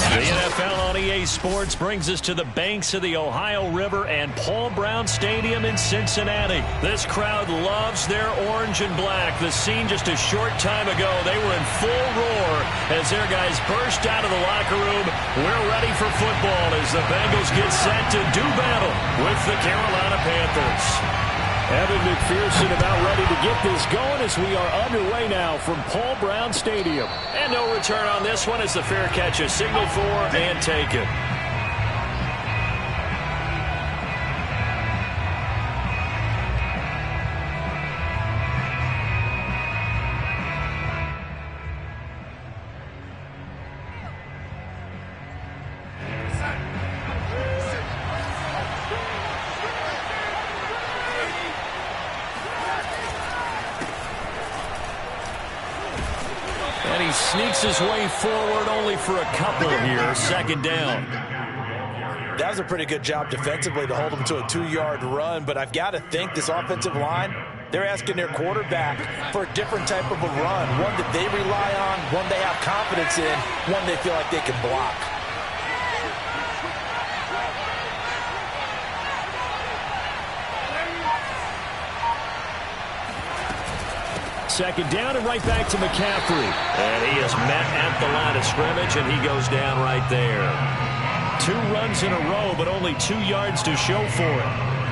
The NFL on EA Sports brings us to the banks of the Ohio River and Paul Brown Stadium in Cincinnati. This crowd loves their orange and black. The scene just a short time ago, they were in full roar as their guys burst out of the locker room. We're ready for football as the Bengals get set to do battle with the Carolina Panthers. Evan McPherson about ready to get this going as we are underway now from Paul Brown Stadium. And no return on this one as the fair catch is signaled for and taken. Sneaks his way forward only for a couple here. Second down. That was a pretty good job defensively to hold them to a 2-yard run, but I've got to think this offensive line, they're asking their quarterback for a different type of a run, one that they rely on, one they have confidence in, one they feel like they can block. Second down and right back to McCaffrey. And he is met at the line of scrimmage, and he goes down right there. 2 runs in a row, but only 2 yards to show for it.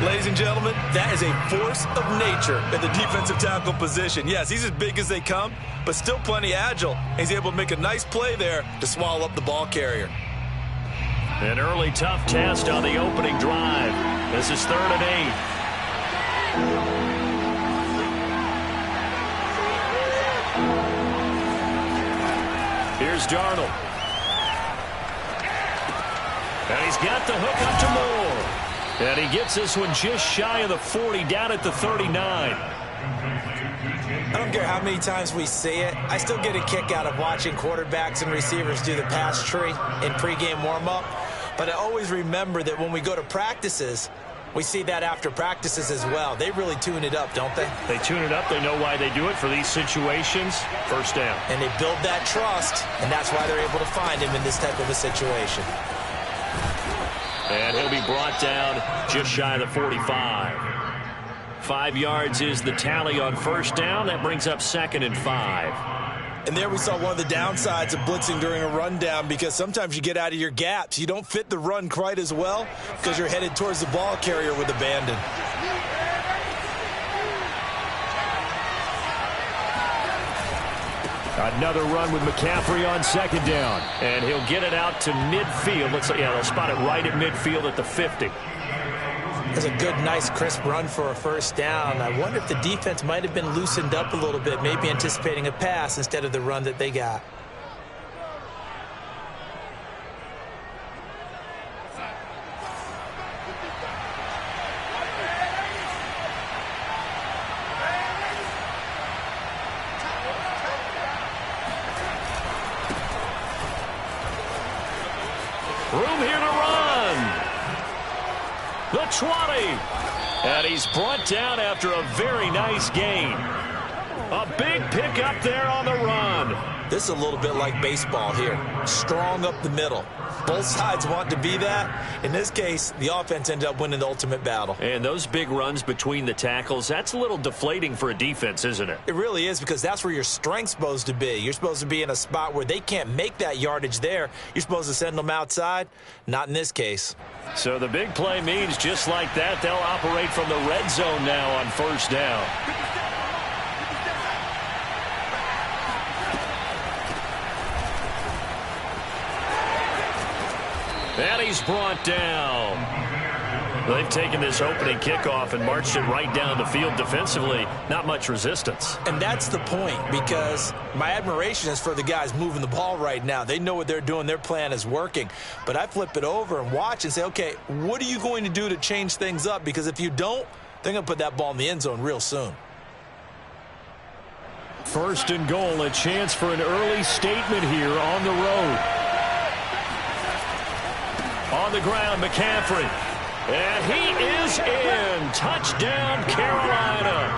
Ladies and gentlemen, that is a force of nature in the defensive tackle position. Yes, he's as big as they come, but still plenty agile. He's able to make a nice play there to swallow up the ball carrier. An early tough test on the opening drive. This is 3rd and 8. Here's Darnold. And he's got the hook up to Moore. And he gets this one just shy of the 40, down at the 39. I don't care how many times we see it. I still get a kick out of watching quarterbacks and receivers do the pass tree in pregame warm-up. But I always remember that when we go to practices, we see that after practices as well. They really tune it up, don't they? They tune it up. They know why they do it for these situations. First down. And they build that trust, and that's why they're able to find him in this type of a situation. And he'll be brought down just shy of the 45. 5 yards is the tally on first down. That brings up 2nd and 5. And there we saw one of the downsides of blitzing during a rundown, because sometimes you get out of your gaps. You don't fit the run quite as well because you're headed towards the ball carrier with abandon. Another run with McCaffrey on 2nd down. And he'll get it out to midfield. They'll spot it right at midfield at the 50. That's a good, nice, crisp run for a first down. I wonder if the defense might have been loosened up a little bit, maybe anticipating a pass instead of the run that they got. Room here to run. The 20. And he's brought down after a very nice gain. A big pickup there on the run. This is a little bit like baseball here. Strong up the middle. Both sides want to be that. In this case, the offense ended up winning the ultimate battle. And those big runs between the tackles, that's a little deflating for a defense, isn't it? It really is, because that's where your strength's supposed to be. You're supposed to be in a spot where they can't make that yardage there. You're supposed to send them outside. Not in this case. So the big play means just like that, they'll operate from the red zone now on first down. And he's brought down. They've taken this opening kickoff and marched it right down the field defensively. Not much resistance. And that's the point, because my admiration is for the guys moving the ball right now. They know what they're doing. Their plan is working. But I flip it over and watch and say, okay, what are you going to do to change things up? Because if you don't, they're going to put that ball in the end zone real soon. 1st and goal, a chance for an early statement here on the road. On the ground, McCaffrey. And he is in. Touchdown, Carolina.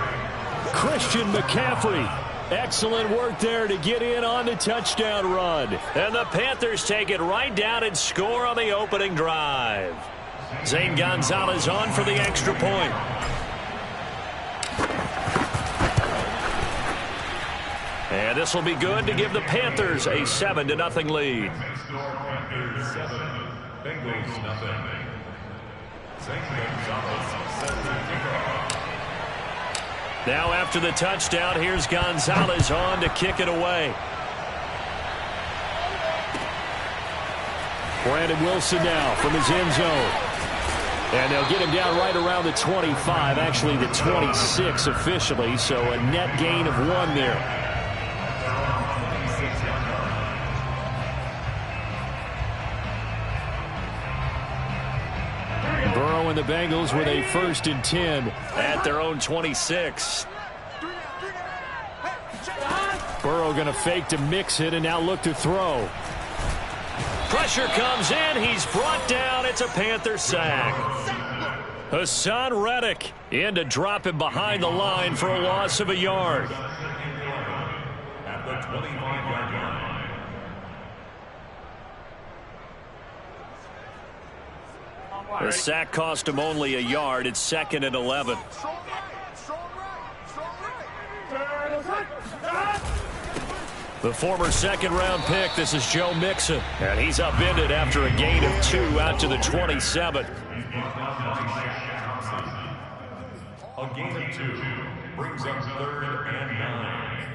Christian McCaffrey Excellent work there to get in on the touchdown run. And the Panthers take it right down and score on the opening drive. Zane Gonzalez on for the extra point. And this will be good to give the Panthers a 7-0 lead. Now after the touchdown, here's Gonzalez on to kick it away. Brandon Wilson now from his end zone. And they'll get him down right around the 25, actually the 26 officially, so a net gain of 1 there. Burrow and the Bengals with a 1st and 10 at their own 26. Burrow going to fake to mix it and now look to throw. Pressure comes in. He's brought down. It's a Panther sack. Hassan Reddick in to drop him behind the line for a loss of a yard. At the 25-yard line. The sack cost him only a yard. It's 2nd and 11. The former 2nd-round pick, this is Joe Mixon. And he's upended after a gain of 2 out to the 27. A gain of 2 brings up 3rd and 9.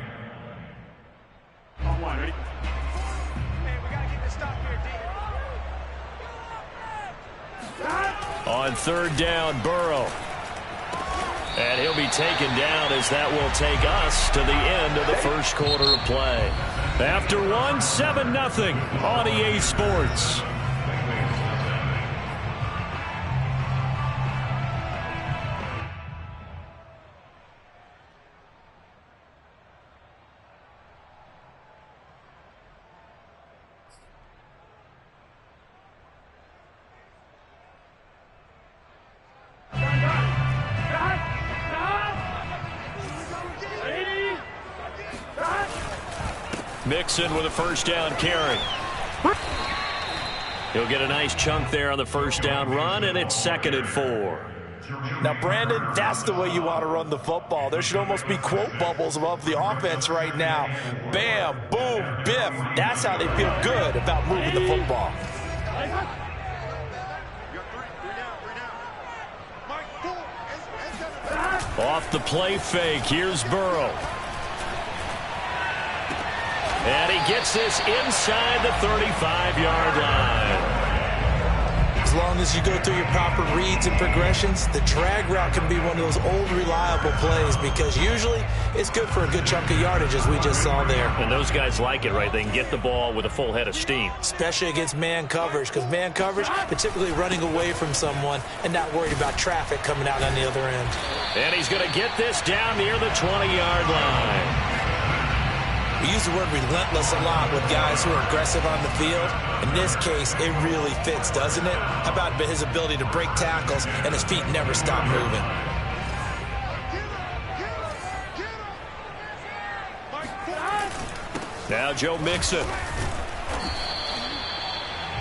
Hey, we got to get this stop here, D. On 3rd down, Burrow. And he'll be taken down as that will take us to the end of the 1st quarter of play. After 1, 7-0 on EA Sports. Mixon with a 1st down carry. He'll get a nice chunk there on the 1st down run, and it's 2nd and 4. Now, Brandon, that's the way you want to run the football. There should almost be quote bubbles above the offense right now. Bam, boom, biff. That's how they feel good about moving the football. Off the play fake, here's Burrow. And he gets this inside the 35-yard line. As long as you go through your proper reads and progressions, the drag route can be one of those old reliable plays because usually it's good for a good chunk of yardage as we just saw there. And those guys like it, right? They can get the ball with a full head of steam. Especially against man coverage because man coverage, they're typically running away from someone and not worried about traffic coming out on the other end. And he's going to get this down near the 20-yard line. We use the word relentless a lot with guys who are aggressive on the field. In this case, it really fits, doesn't it? How about his ability to break tackles and his feet never stop moving? Now Joe Mixon.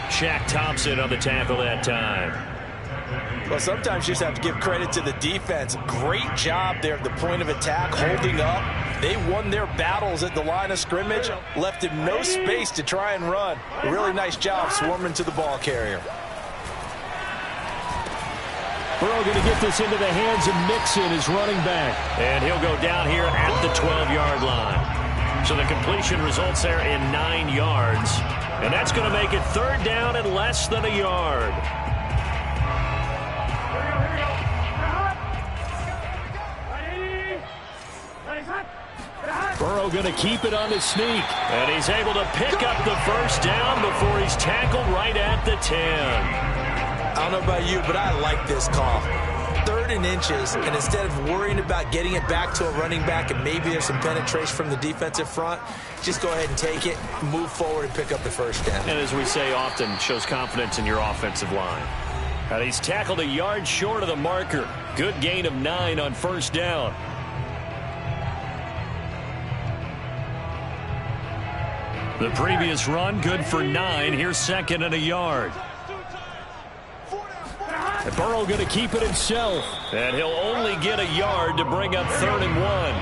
Shaq Thompson on the tackle that time. Well, sometimes you just have to give credit to the defense. Great job there at the point of attack, holding up. They won their battles at the line of scrimmage, left him no space to try and run. A really nice job swarming to the ball carrier. Burrow going to get this into the hands of Mixon, his running back. And he'll go down here at the 12-yard line. So the completion results there in 9 yards. And that's going to make it 3rd down and less than a yard. Burrow going to keep it on the sneak. And he's able to pick up the 1st down before he's tackled right at the 10. I don't know about you, but I like this call. 3rd and inches, and instead of worrying about getting it back to a running back and maybe there's some penetration from the defensive front, just go ahead and take it, move forward, and pick up the 1st down. And as we say often, shows confidence in your offensive line. And he's tackled a yard short of the marker. Good gain of 9 on 1st down. The previous run, good for 9. Here's second and a yard. And Burrow going to keep it himself. And he'll only get a yard to bring up 3rd and 1.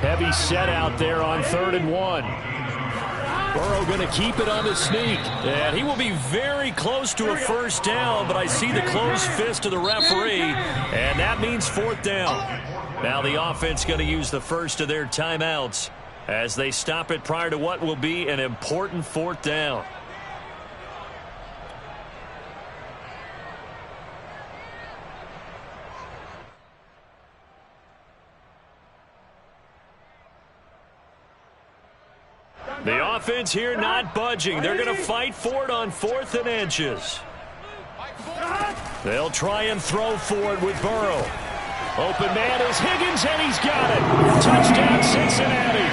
Heavy set out there on 3rd and 1. Burrow going to keep it on the sneak. And he will be very close to a first down, but I see the closed fist of the referee, and that means 4th down. Now the offense going to use the first of their timeouts as they stop it prior to what will be an important 4th down. The offense here not budging. They're going to fight for it on 4th and inches. They'll try and throw for it with Burrow. Open man is Higgins, and he's got it. Touchdown, Cincinnati.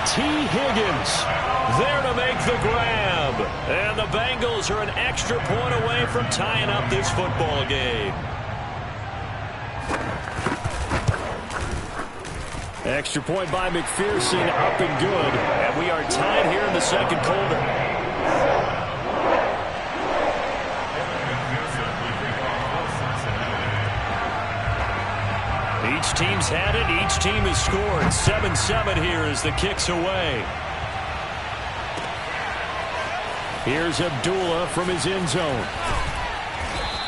T. Higgins there to make the grab. And the Bengals are an extra point away from tying up this football game. Extra point by McPherson, up and good. And we are tied here in the second quarter. Each team's had it. Each team has scored. 7-7 here as the kick's away. Here's Abdullah from his end zone.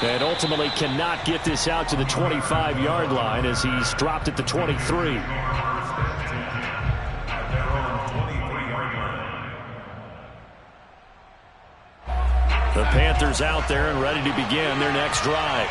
And ultimately cannot get this out to the 25-yard line as he's dropped at the 23. The Panthers out there and ready to begin their next drive.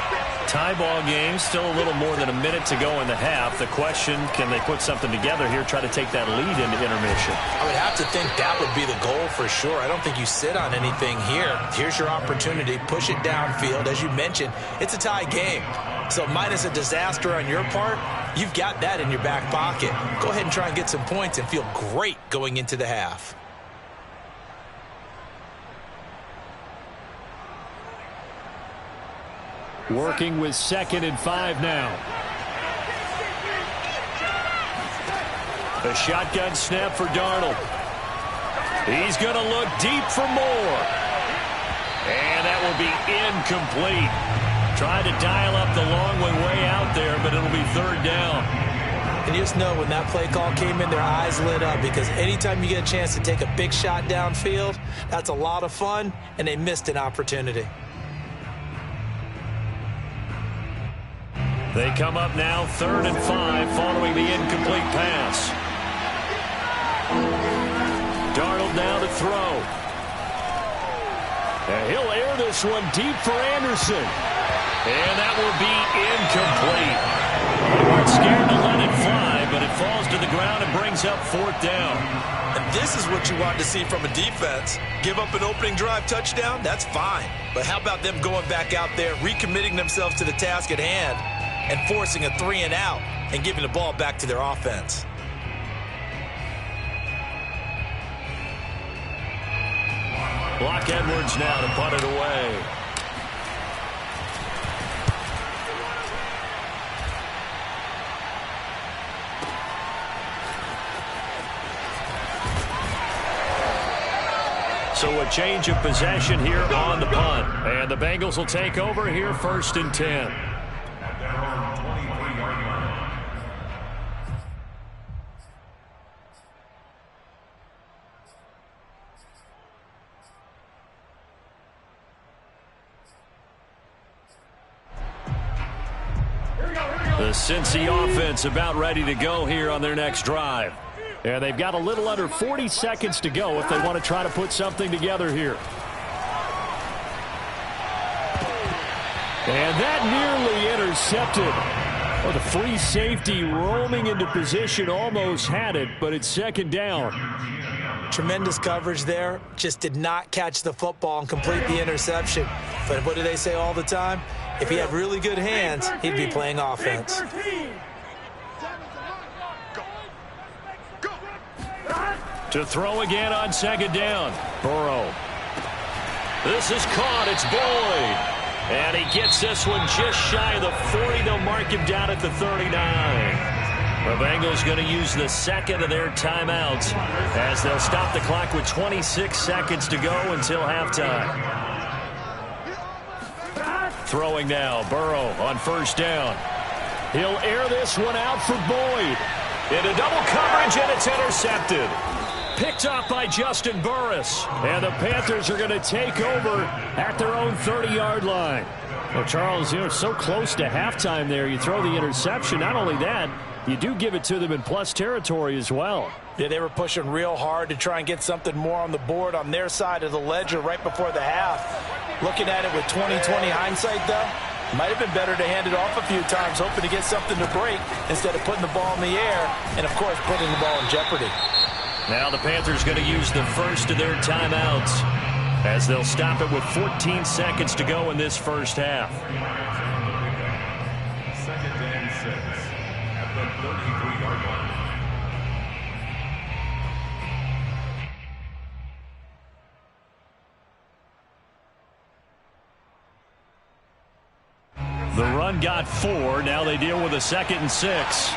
Tie ball game, still a little more than a minute to go in the half. The question, can they put something together here, try to take that lead into intermission? I would have to think that would be the goal for sure. I don't think you sit on anything here. Here's your opportunity. Push it downfield. As you mentioned, it's a tie game. So minus a disaster on your part, you've got that in your back pocket. Go ahead and try and get some points and feel great going into the half. Working with 2nd and 5 now. A shotgun snap for Darnold. He's going to look deep for more. And that will be incomplete. Tried to dial up the long way out there, but it'll be 3rd down. And you just know when that play call came in, their eyes lit up, because anytime you get a chance to take a big shot downfield, that's a lot of fun, and they missed an opportunity. They come up now 3rd and 5 following the incomplete pass. Darnold now to throw. And he'll air this one deep for Anderson. And that will be incomplete. They weren't scared to let it fly, but it falls to the ground and brings up 4th down. And this is what you want to see from a defense. Give up an opening drive touchdown, that's fine. But how about them going back out there, recommitting themselves to the task at hand, and forcing a 3 and out and giving the ball back to their offense. Block Edwards now to punt it away. So a change of possession here on the punt. And the Bengals will take over here 1st and 10. The Cincy offense about ready to go here on their next drive. And they've got a little under 40 seconds to go if they want to try to put something together here. And that nearly intercepted. Oh, the free safety roaming into position almost had it, but it's 2nd down. Tremendous coverage there. Just did not catch the football and complete the interception. But what do they say all the time? If he had really good hands, he'd be playing offense. To throw again on 2nd down. Burrow. This is caught. It's Boyd. And he gets this one just shy of the 40. They'll mark him down at the 39. The Bengals going to use the second of their timeouts as they'll stop the clock with 26 seconds to go until halftime. Throwing now, Burrow on first down. He'll air this one out for Boyd. Into double coverage, and it's intercepted. Picked off by Justin Burris. And the Panthers are going to take over at their own 30-yard line. Well, Charles, you're so close to halftime there. You throw the interception. Not only that, you do give it to them in plus territory as well. Yeah, they were pushing real hard to try and get something more on the board on their side of the ledger right before the half. Looking at it with 20/20 hindsight, though, might have been better to hand it off a few times, hoping to get something to break instead of putting the ball in the air and, of course, putting the ball in jeopardy. Now the Panthers going to use the first of their timeouts as they'll stop it with 14 seconds to go in this first half. Second and 6 at the 33-yard line. The run got 4. Now they deal with a 2nd and 6.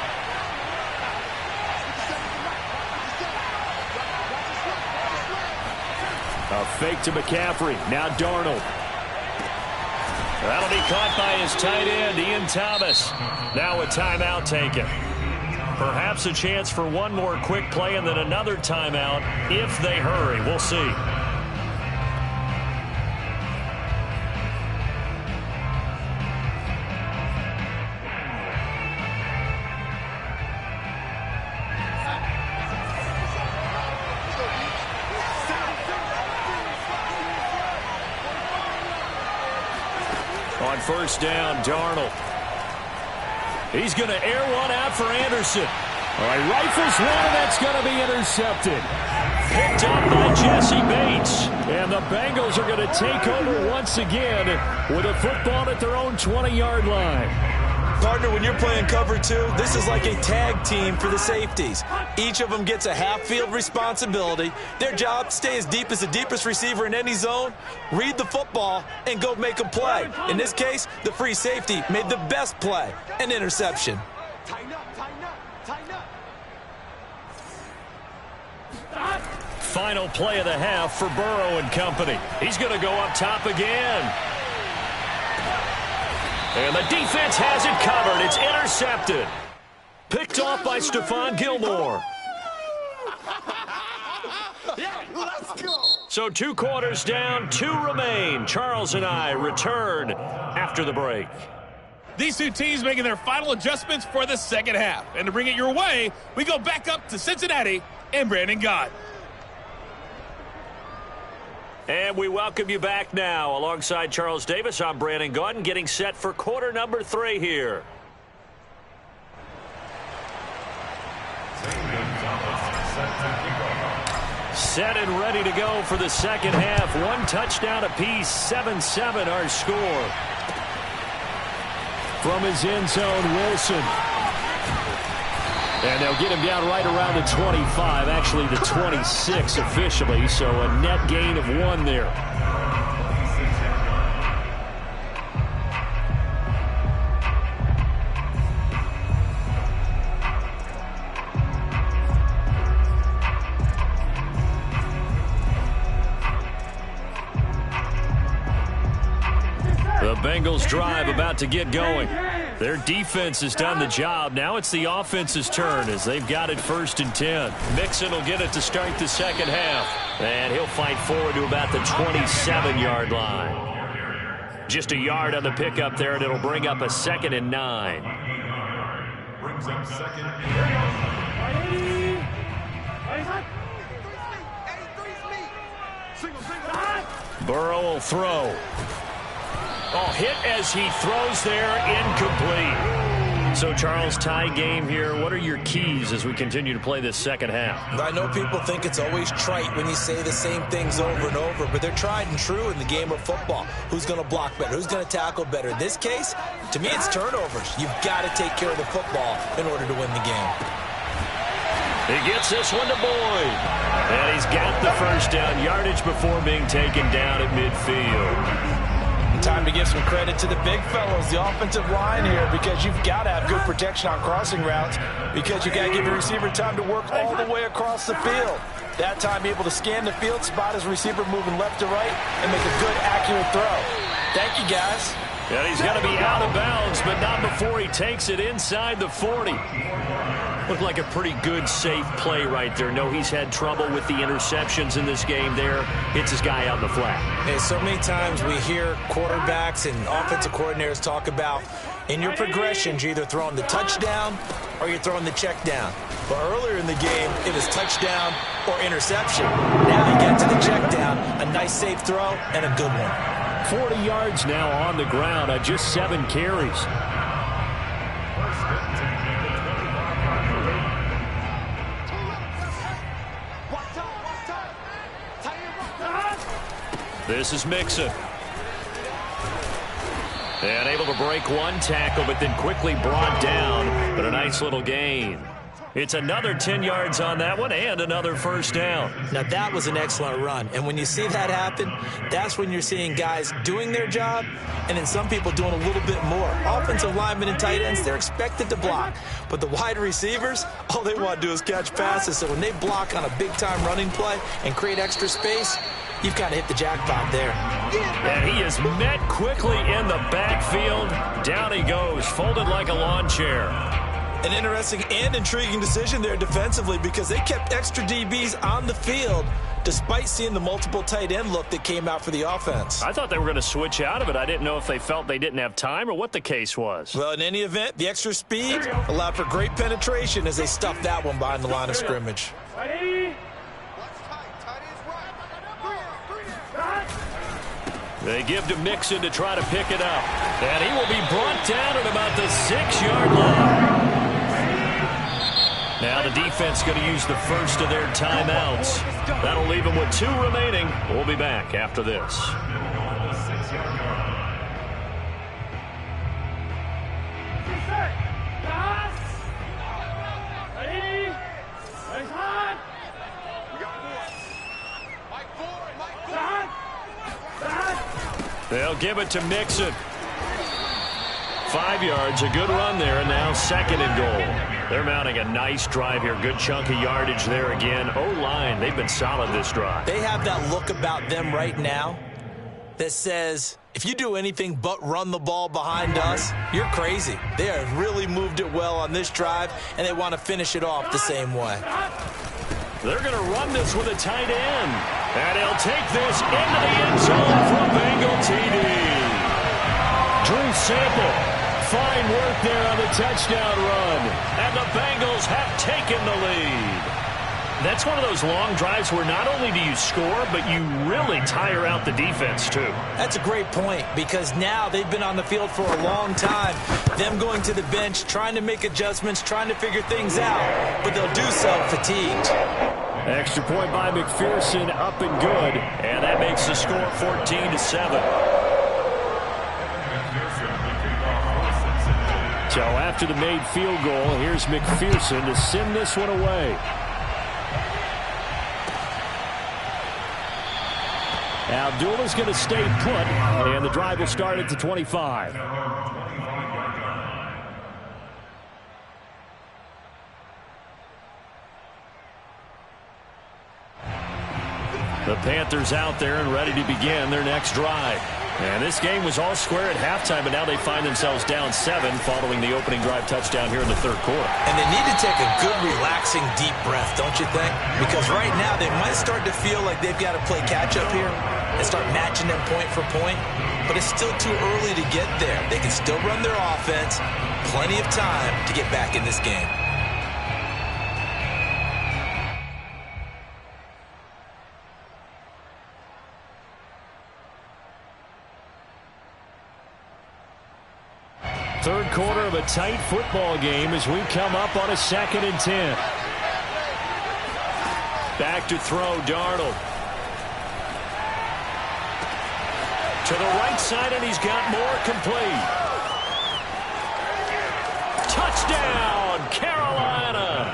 A fake to McCaffrey. Now Darnold. That'll be caught by his tight end, Ian Thomas. Now a timeout taken. Perhaps a chance for one more quick play and then another timeout if they hurry. We'll see. On first down, Darnold. He's going to air one out for Anderson. All right, rifles one, and that's going to be intercepted. Picked up by Jesse Bates. And the Bengals are going to take over once again with a football at their own 20-yard line. Partner, when you're playing cover two, this is like a tag team for the safeties. Each of them gets a half-field responsibility. Their job, stay as deep as the deepest receiver in any zone, read the football, and go make a play. In this case, the free safety made the best play, an interception. Tighten up, tighten up, tighten up. Final play of the half for Burrow and company. He's going to go up top again. And the defense has it covered. It's intercepted. Picked off by Stephon Gilmore. Let's go. So 2 quarters down, 2 remain. Charles and I return after the break. These two teams making their final adjustments for the second half. And to bring it your way, we go back up to Cincinnati and Brandon Gott. And we welcome you back now. Alongside Charles Davis, I'm Brandon Gaudin, getting set for quarter number 3 here. Set and ready to go for the second half. 1 touchdown apiece, 7-7 our score. From his end zone, Wilson. And they'll get him down right around the 25, actually the 26 officially, so a net gain of 1 there. The Bengals drive about to get going. Their defense has done the job. Now it's the offense's turn as they've got it 1st and 10. Mixon will get it to start the second half. And he'll fight forward to about the 27-yard line. Just a yard on the pickup there, and it'll bring up a 2nd and 9. Brings up 2nd and 9. Burrow will throw. Oh, hit as he throws there, incomplete. So, Charles, tie game here. What are your keys as we continue to play this second half? I know people think it's always trite when you say the same things over and over, but they're tried and true in the game of football. Who's going to block better? Who's going to tackle better? In this case, to me, it's turnovers. You've got to take care of the football in order to win the game. He gets this one to Boyd. And he's got the first down, yardage before being taken down at midfield. Time to give some credit to the big fellows, the offensive line here, because you've got to have good protection on crossing routes because you've got to give your receiver time to work all the way across the field. That time, be able to scan the field, spot his receiver moving left to right, and make a good, accurate throw. Thank you, guys. And he's going to be out of bounds, but not before he takes it inside the 40. Looked like a pretty good, safe play right there. No, he's had trouble with the interceptions in this game there. Hits his guy out in the flat. Hey, so many times we hear quarterbacks and offensive coordinators talk about in your progressions, you're either throwing the touchdown or you're throwing the check down. But earlier in the game, it was touchdown or interception. Now you get to the check down, a nice safe throw, and a good one. 40 yards now on the ground on just 7 carries. This is Mixon. And able to break one tackle, but then quickly brought down. But a nice little gain. It's another 10 yards on that one and another first down. Now, that was an excellent run. And when you see that happen, that's when you're seeing guys doing their job and then some people doing a little bit more. Offensive linemen and tight ends, they're expected to block. But the wide receivers, all they want to do is catch passes. So when they block on a big-time running play and create extra space, you've got to hit the jackpot there. And he is met quickly in the backfield. Down he goes, folded like a lawn chair. An interesting and intriguing decision there defensively because they kept extra DBs on the field despite seeing the multiple tight end look that came out for the offense. I thought they were going to switch out of it. I didn't know if they felt they didn't have time or what the case was. Well, in any event, the extra speed allowed for great penetration as they stuffed that one behind the line of scrimmage. They give to Mixon to try to pick it up. And he will be brought down at about the 6-yard line. Now the defense going to use the first of their timeouts. That'll leave them with 2 remaining. We'll be back after this. They'll give it to Mixon. 5 yards, a good run there, and now 2nd and goal. They're mounting a nice drive here. Good chunk of yardage there again. O-line, they've been solid this drive. They have that look about them right now that says, if you do anything but run the ball behind us, you're crazy. They have really moved it well on this drive, and they want to finish it off the same way. They're going to run this with a tight end. And he'll take this into the end zone for a Bengal TD. Drew Sample. Fine work there on the touchdown run. And the Bengals have taken the lead. That's one of those long drives where not only do you score, but you really tire out the defense, too. That's a great point because now they've been on the field for a long time. Them going to the bench, trying to make adjustments, trying to figure things out, but they'll do so fatigued. Extra point by McPherson, up and good. And that makes the score 14-7. So after the made field goal, here's McPherson to send this one away. Abdullah's going to stay put, and the drive will start at the 25. The Panthers out there and ready to begin their next drive. And this game was all square at halftime, but now they find themselves down 7 following the opening drive touchdown here in the 3rd quarter. And they need to take a good, relaxing, deep breath, don't you think? Because right now they might start to feel like they've got to play catch-up here and start matching them point for point. But it's still too early to get there. They can still run their offense. Plenty of time to get back in this game. Third quarter of a tight football game as we come up on a 2nd and 10. Back to throw, Darnold. To the right side, and he's got more complete. Touchdown, Carolina.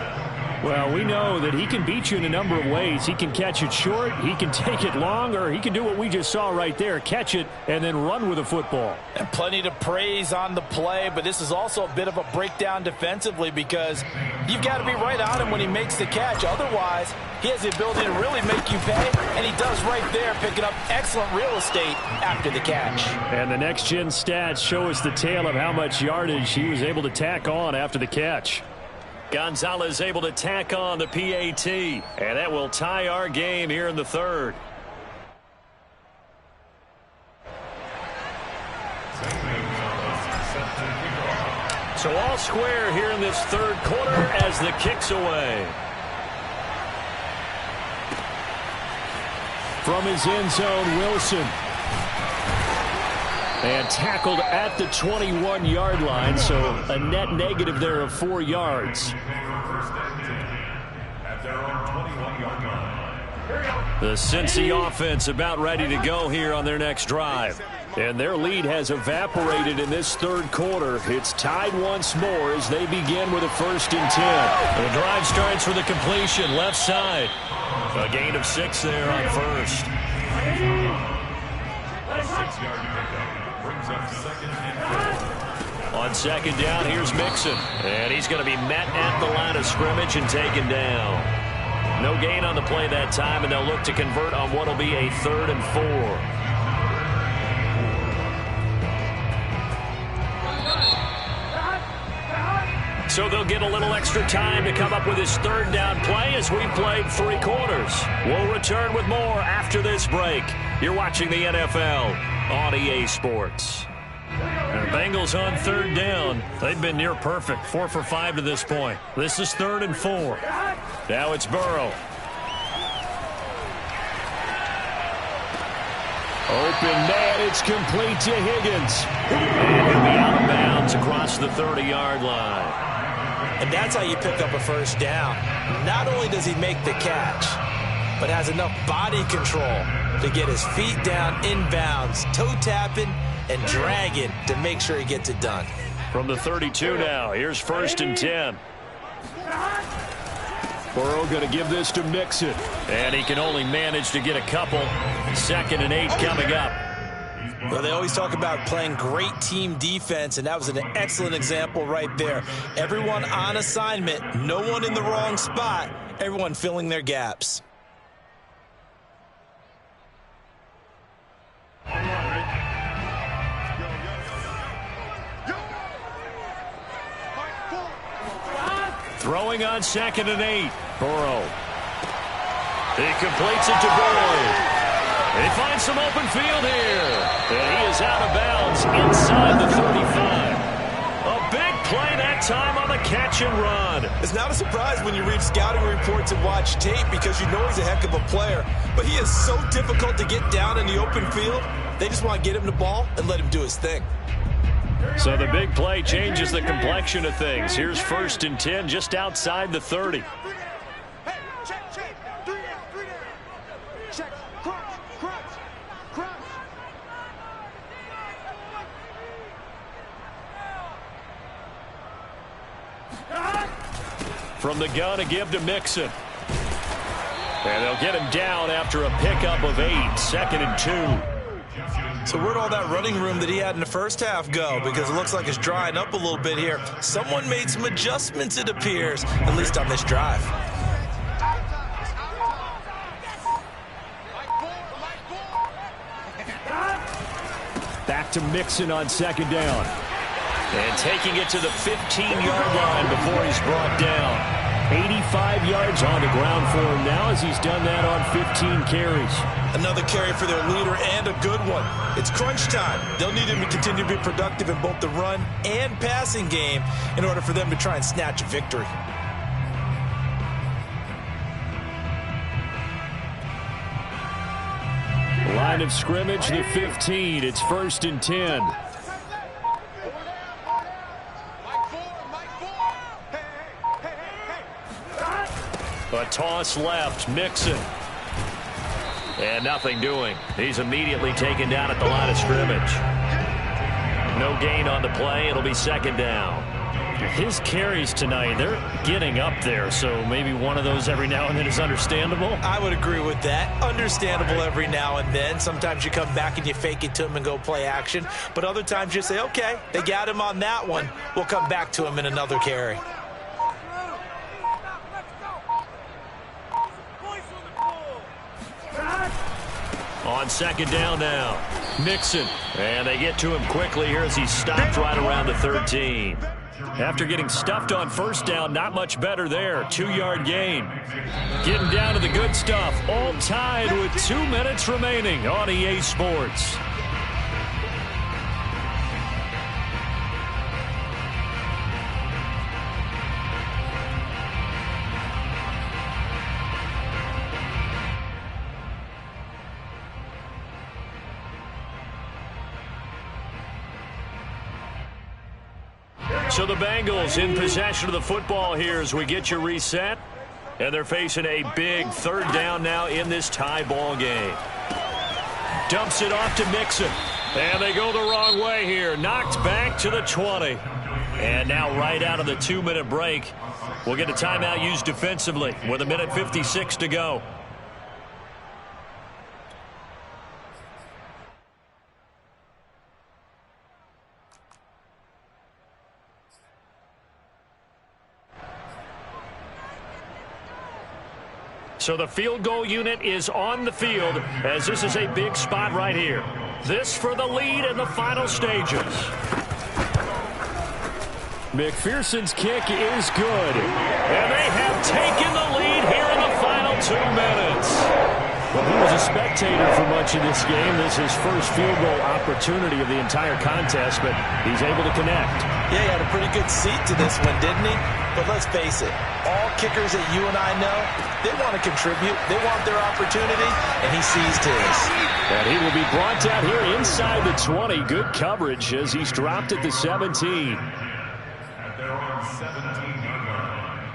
Well, we know that he can beat you in a number of ways. He can catch it short, he can take it long, or he can do what we just saw right there, catch it and then run with the football. And plenty to praise on the play, but this is also a bit of a breakdown defensively because you've got to be right on him when he makes the catch. Otherwise, he has the ability to really make you pay, and he does right there, picking up excellent real estate after the catch. And the next-gen stats show us the tale of how much yardage he was able to tack on after the catch. Gonzalez able to tack on the PAT, and that will tie our game here in the third. So all square here in this third quarter as the kick's away. From his end zone, Wilson. And tackled at the 21-yard line, so a net negative there of 4 yards. The Cincy offense about ready to go here on their next drive. And their lead has evaporated in this third quarter. It's tied once more as they begin with a 1st and 10. The drive starts with a completion left side. A gain of 6 there on first. 6-yard pickup brings up 2nd and 4. On 2nd down, here's Mixon. And he's going to be met at the line of scrimmage and taken down. No gain on the play that time, and they'll look to convert on what will be a 3rd and 4. So they'll get a little extra time to come up with his 3rd down play as we've played 3 quarters. We'll return with more after this break. You're watching the NFL on EA Sports. And the Bengals on 3rd down. They've been near perfect, 4 for 5 to this point. This is 3rd and 4. Now it's Burrow. Open man, it's complete to Higgins. And he'll be out of bounds across the 30-yard line. And that's how you pick up a 1st down. Not only does he make the catch, but has enough body control to get his feet down inbounds, toe tapping and dragging to make sure he gets it done. From the 32 now, here's 1st and 10. Burrow going to give this to Mixon. And he can only manage to get a couple. 2nd and 8 coming up. Well, they always talk about playing great team defense, and that was an excellent example right there. Everyone on assignment, no one in the wrong spot, everyone filling their gaps. Throwing on 2nd and 8. Burrow. He completes it to Boyd. He finds some open field here. And he is out of bounds inside the 35. A big play that time on the catch and run. It's not a surprise when you read scouting reports and watch tape because you know he's a heck of a player. But he is so difficult to get down in the open field. They just want to get him the ball and let him do his thing. So the big play changes the complexion of things. Here's 1st and 10 just outside the 30. From the gun to give to Mixon. And they'll get him down after a pickup of 8. 2nd and 2. So where'd all that running room that he had in the 1st half go? Because it looks like it's drying up a little bit here. Someone made some adjustments, it appears, at least on this drive. Back to Mixon on 2nd down. And taking it to the 15-yard line before he's brought down. 85 yards on the ground for him now as he's done that on 15 carries. Another carry for their leader and a good one. It's crunch time. They'll need him to continue to be productive in both the run and passing game in order for them to try and snatch a victory. Line of scrimmage, the 15. It's 1st and 10. A toss left, Mixon. And nothing doing. He's immediately taken down at the line of scrimmage. No gain on the play. It'll be 2nd down. His carries tonight, they're getting up there, so maybe one of those every now and then is understandable. I would agree with that. Understandable every now and then. Sometimes you come back and you fake it to him and go play action. But other times you say, okay, they got him on that one. We'll come back to him in another carry. On second down now, Mixon. And they get to him quickly here as he's stopped right around the 13. After getting stuffed on first down, not much better there. 2-yard gain. Getting down to the good stuff. All tied with 2 minutes remaining on EA Sports. So the Bengals in possession of the football here as we get you reset. And they're facing a big third down now in this tie ball game. Dumps it off to Mixon. And they go the wrong way here. Knocked back to the 20. And now right out of the 2-minute break, we'll get a timeout used defensively with 1:56 to go. So the field goal unit is on the field as this is a big spot right here. This for the lead in the final stages. McPherson's kick is good. And they have taken the lead here in the final 2 minutes. Well, he was a spectator for much of this game. This is his first field goal opportunity of the entire contest, but he's able to connect. Yeah, he had a pretty good seat to this one, didn't he? But let's face it, all kickers that you and I know, they want to contribute. They want their opportunity, and he seized his. And he will be brought down here inside the 20. Good coverage as he's dropped at the 17. At their own 17-yard line.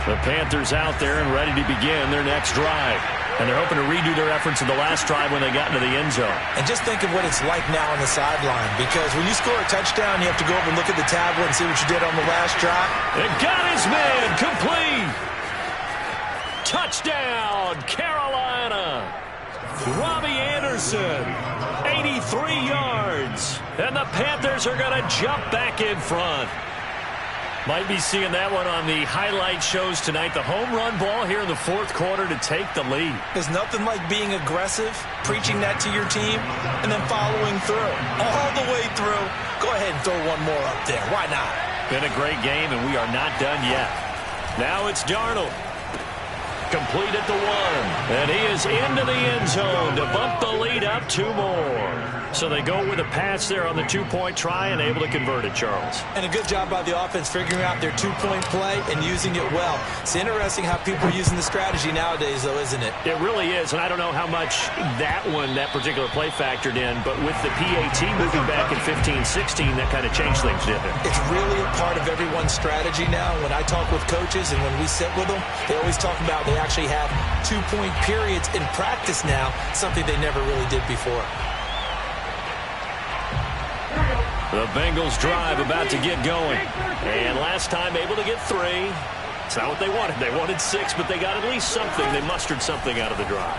The Panthers out there and ready to begin their next drive. And they're hoping to redo their efforts in the last drive when they got into the end zone. And just think of what it's like now on the sideline, because when you score a touchdown, you have to go over and look at the tablet and see what you did on the last drive. It got his man complete. Touchdown, Carolina. Robbie Anderson, 83 yards. And the Panthers are going to jump back in front. Might be seeing that one on the highlight shows tonight. The home run ball here in the fourth quarter to take the lead. There's nothing like being aggressive, preaching that to your team, and then following through. All the way through. Go ahead and throw one more up there. Why not? Been a great game, and we are not done yet. Now it's Darnold. Complete at the 1. And he is into the end zone to bump the lead up 2 more. So they go with a pass there on the 2-point try and able to convert it, Charles. And a good job by the offense figuring out their 2-point play and using it well. It's interesting how people are using the strategy nowadays, though, isn't it? It really is, and I don't know how much that particular play factored in, but with the PAT moving back in 15-16, that kind of changed things, didn't it? It's really a part of everyone's strategy now. When I talk with coaches and when we sit with them, they always talk about they actually have 2-point periods in practice now, something they never really did before. The Bengals drive about to get going. And last time able to get 3. It's not what they wanted. They wanted 6, but they got at least something. They mustered something out of the drive.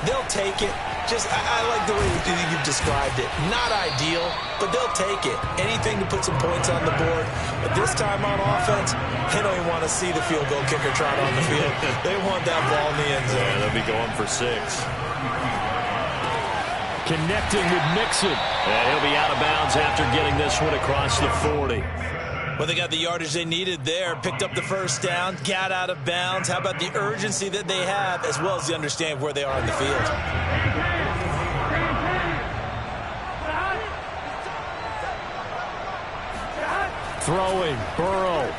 They'll take it. I like the way you've described it. Not ideal, but they'll take it. Anything to put some points on the board. But this time on offense, they don't even want to see the field goal kicker trot on the field. They want that ball in the end zone. Yeah, they'll be going for 6. Connecting with Mixon. And he'll be out of bounds after getting this one across the 40. Well, they got the yardage they needed there. Picked up the first down, got out of bounds. How about the urgency that they have, as well as the understand where they are in the field. Throwing, Burrow.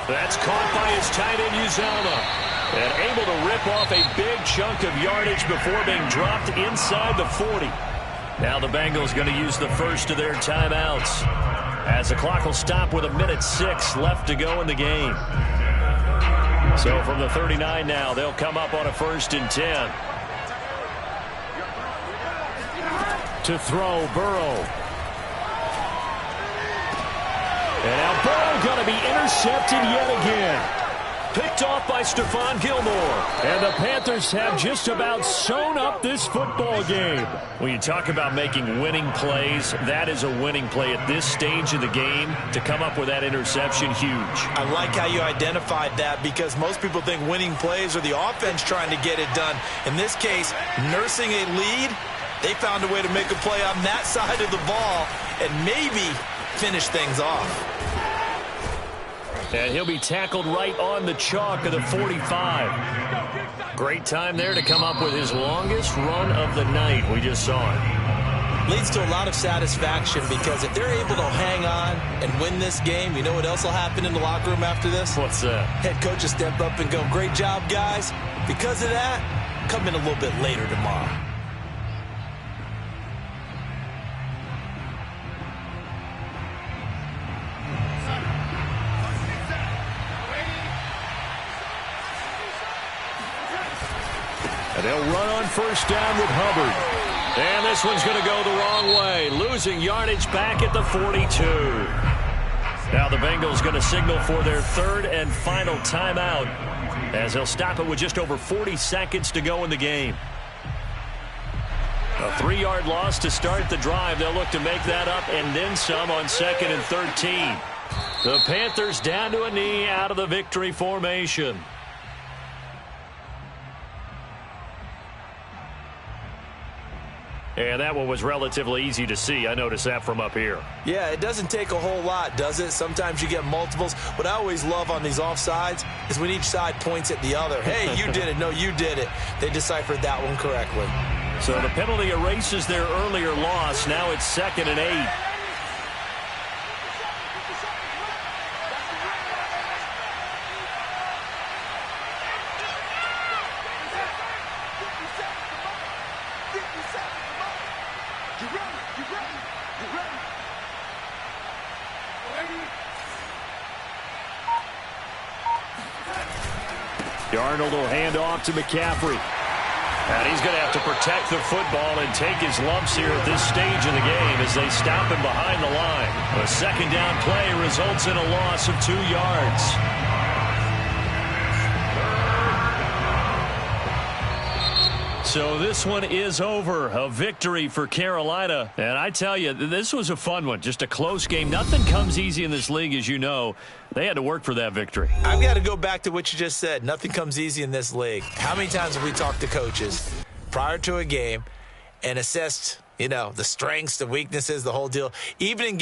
That's caught by his tight end, Uzama. And able to rip off a big chunk of yardage before being dropped inside the 40. Now the Bengals going to use the first of their timeouts, as the clock will stop with 1:06 left to go in the game. So from the 39 now, they'll come up on a 1st and 10. To throw, Burrow. And now Burrow going to be intercepted yet again. Picked off by Stephon Gilmore. And the Panthers have just about sewn up this football game. When you talk about making winning plays, that is a winning play at this stage of the game. To come up with that interception, huge. I like how you identified that, because most people think winning plays are the offense trying to get it done. In this case, nursing a lead, they found a way to make a play on that side of the ball and maybe finish things off. And he'll be tackled right on the chalk of the 45. Great time there to come up with his longest run of the night. We just saw it. Leads to a lot of satisfaction, because if they're able to hang on and win this game, you know what else will happen in the locker room after this? What's that? Head coach will step up and go, "Great job, guys. Because of that, come in a little bit later tomorrow." And they'll run on 1st down with Hubbard. And this one's going to go the wrong way. Losing yardage back at the 42. Now the Bengals going to signal for their 3rd and final timeout, as they'll stop it with just over 40 seconds to go in the game. A 3-yard loss to start the drive. They'll look to make that up and then some on 2nd and 13. The Panthers down to a knee out of the victory formation. And that one was relatively easy to see. I noticed that from up here. Yeah, it doesn't take a whole lot, does it? Sometimes you get multiples. What I always love on these offsides is when each side points at the other. Hey, you did it. No, you did it. They deciphered that one correctly. So the penalty erases their earlier loss. Now it's 2nd and 8. Darnold will hand off to McCaffrey. And he's going to have to protect the football and take his lumps here at this stage of the game as they stop him behind the line. A 2nd down play results in a loss of 2 yards. So this one is over. A victory for Carolina. And I tell you, this was a fun one. Just a close game. Nothing comes easy in this league, as you know. They had to work for that victory. I've got to go back to what you just said. Nothing comes easy in this league. How many times have we talked to coaches prior to a game and assessed, the strengths, the weaknesses, the whole deal? Even in